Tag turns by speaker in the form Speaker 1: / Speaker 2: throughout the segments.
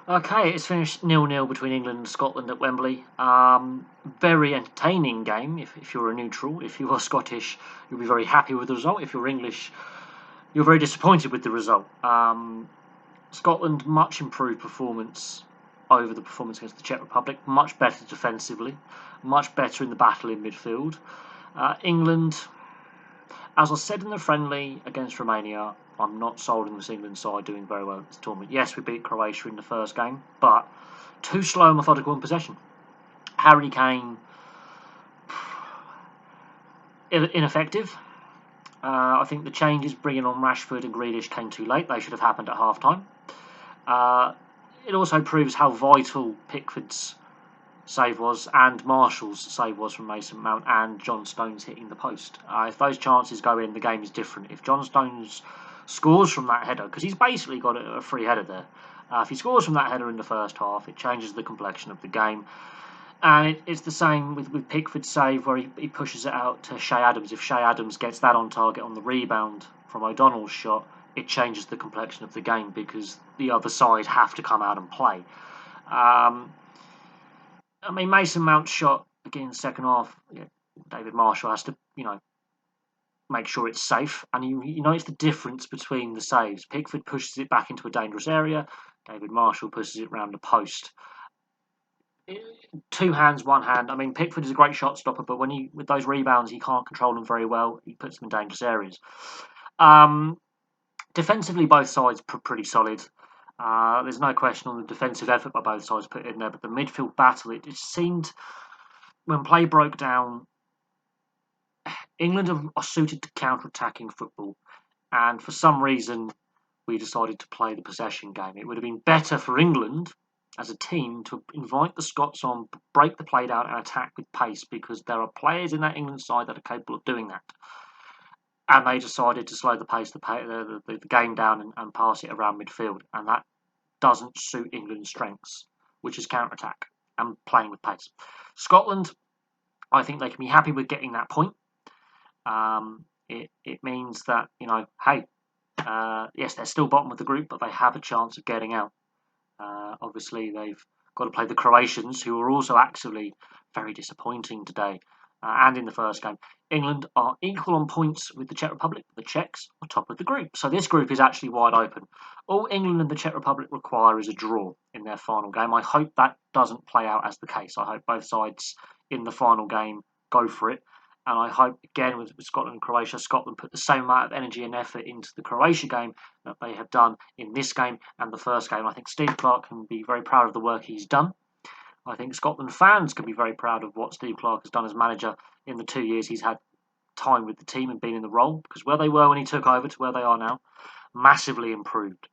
Speaker 1: Okay, it's finished 0-0 between England and Scotland at Wembley. Very entertaining game if you're a neutral. If you are Scottish, you'll be very happy with the result. If you're English, you're very disappointed with the result. Scotland, much improved performance over the performance against the Czech Republic. Much better defensively. Much better in the battle in midfield. England, as I said in the friendly against Romania, I'm not sold on this England side doing very well at this tournament. Yes, we beat Croatia in the first game, but too slow and methodical in possession. Harry Kane, ineffective. I think the changes bringing on Rashford and Grealish came too late. They should have happened at half-time. It also proves how vital Pickford's save was and Marshall's save was from Mason Mount and John Stones hitting the post. If those chances go in, the game is different. If John Stones scores from that header, because he's basically got a free header there, if he scores from that header in the first half, it changes the complexion of the game. And it's the same with Pickford's save where he pushes it out to Che Adams. If Che Adams gets that on target on the rebound from O'Donnell's shot, it changes the complexion of the game because the other side have to come out and play. Mason Mount's shot again in the second half. David Marshall has to, make sure it's safe, and you notice the difference between the saves. Pickford pushes it back into a dangerous area. David Marshall pushes it round the post. Two hands, one hand. Pickford is a great shot stopper, but with those rebounds, he can't control them very well. He puts them in dangerous areas. Defensively, both sides pretty solid. There's no question on the defensive effort by both sides put in there, but the midfield battle, it seemed when play broke down, England are suited to counter-attacking football, and for some reason, we decided to play the possession game. It would have been better for England as a team to invite the Scots on, break the play down, and attack with pace because there are players in that England side that are capable of doing that. And they decided to slow the pace, the game down and pass it around midfield. And that doesn't suit England's strengths, which is counter-attack and playing with pace. Scotland, I think they can be happy with getting that point. It means that, yes, they're still bottom of the group, but they have a chance of getting out. Obviously, they've got to play the Croatians, who are also actively very disappointing today. And in the first game, England are equal on points with the Czech Republic, but the Czechs are top of the group. So this group is actually wide open. All England and the Czech Republic require is a draw in their final game. I hope that doesn't play out as the case. I hope both sides in the final game go for it. And I hope, again, with Scotland and Croatia, Scotland put the same amount of energy and effort into the Croatia game that they have done in this game and the first game. I think Steve Clarke can be very proud of the work he's done. I think Scotland fans can be very proud of what Steve Clarke has done as manager in the 2 years he's had time with the team and been in the role, because where they were when he took over to where they are now, massively improved.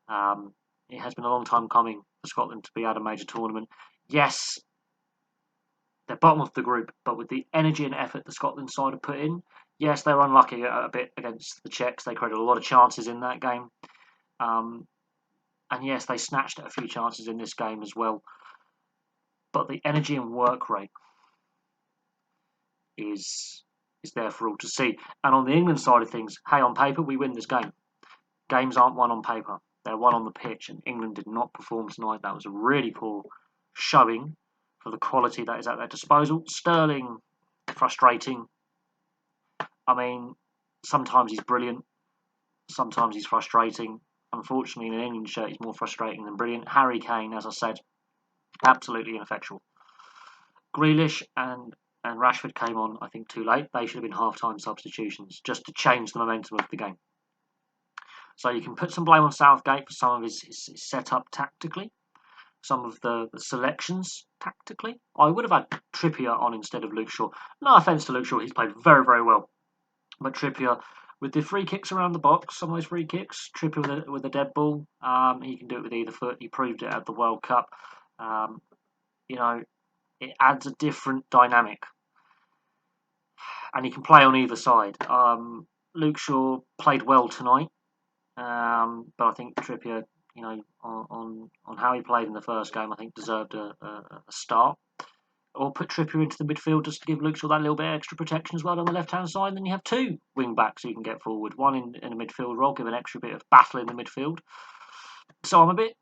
Speaker 1: It has been a long time coming for Scotland to be at a major tournament. Yes, they're bottom of the group, but with the energy and effort the Scotland side have put in, yes, they were unlucky a bit against the Czechs. They created a lot of chances in that game. And yes, they snatched at a few chances in this game as well. But the energy and work rate is there for all to see. And on the England side of things, hey, on paper, we win this game. Games aren't won on paper. They're won on the pitch, and England did not perform tonight. That was a really poor showing for the quality that is at their disposal. Sterling, frustrating. Sometimes he's brilliant. Sometimes he's frustrating. Unfortunately, in an England shirt, he's more frustrating than brilliant. Harry Kane, as I said, absolutely ineffectual. Grealish and Rashford came on, I think, too late. They should have been half-time substitutions just to change the momentum of the game. So you can put some blame on Southgate for some of his setup tactically, some of the selections tactically. I would have had Trippier on instead of Luke Shaw. No offence to Luke Shaw, he's played very, very well. But Trippier, with the free kicks around the box, some of those free kicks, Trippier with a dead ball, he can do it with either foot. He proved it at the World Cup. It adds a different dynamic. And he can play on either side. Luke Shaw played well tonight, but I think Trippier, on how he played in the first game, I think deserved a start. Or put Trippier into the midfield just to give Luke Shaw that little bit of extra protection as well on the left-hand side. And then you have two wing-backs who can get forward. One in a midfield role, give an extra bit of battle in the midfield. So I'm a bit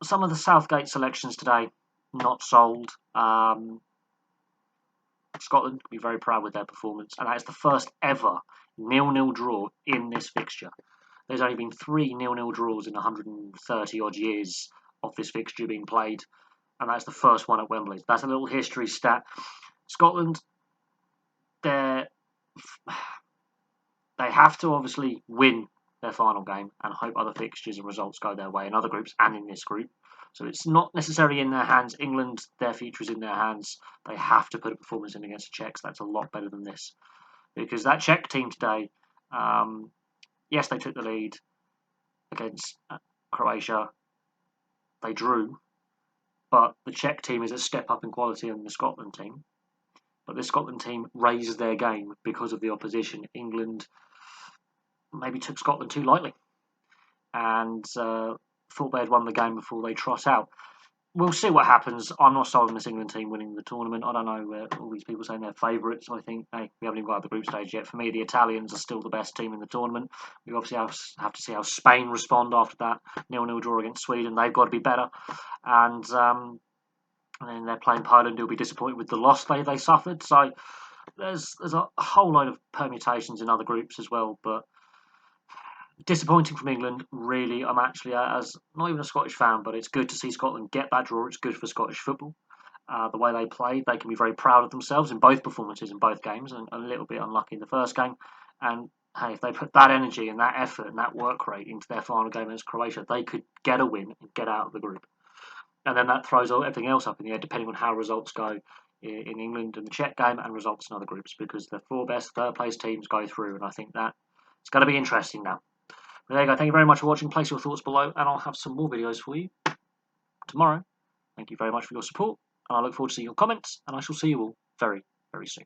Speaker 1: some of the Southgate selections today, not sold. Scotland can be very proud with their performance, and that is the first ever 0-0 draw in this fixture. There's only been 3 0-0 draws in 130 odd years of this fixture being played, and that's the first one at Wembley. That's a little history stat. Scotland, they have to obviously win their final game and hope other fixtures and results go their way in other groups and in this group. So it's not necessarily in their hands. England, their future is in their hands. They have to put a performance in against the Czechs. That's a lot better than this. Because that Czech team today, yes, they took the lead against Croatia. They drew. But the Czech team is a step up in quality than the Scotland team. But the Scotland team raised their game because of the opposition. England maybe took Scotland too lightly and thought they had won the game before they trot out. We'll see what happens. I'm not sold on this England team winning the tournament. I don't know, all these people saying they're favourites. I think, hey, we haven't even got to the group stage yet. For me, the Italians are still the best team in the tournament. We obviously have to see how Spain respond after that 0-0 draw against Sweden. They've got to be better. And then they're playing Poland, who'll be disappointed with the loss they suffered. So there's a whole load of permutations in other groups as well, but disappointing from England, really. I'm actually, as not even a Scottish fan, but it's good to see Scotland get that draw. It's good for Scottish football. The way they played, they can be very proud of themselves in both performances in both games, and a little bit unlucky in the first game. And hey, if they put that energy and that effort and that work rate into their final game against Croatia, they could get a win and get out of the group. And then that throws everything else up in the air, depending on how results go in England and the Czech game and results in other groups, because the 4 best third-place teams go through, and I think that it's going to be interesting now. But there you go. Thank you very much for watching. Place your thoughts below, and I'll have some more videos for you tomorrow. Thank you very much for your support, and I look forward to seeing your comments, and I shall see you all very, very soon.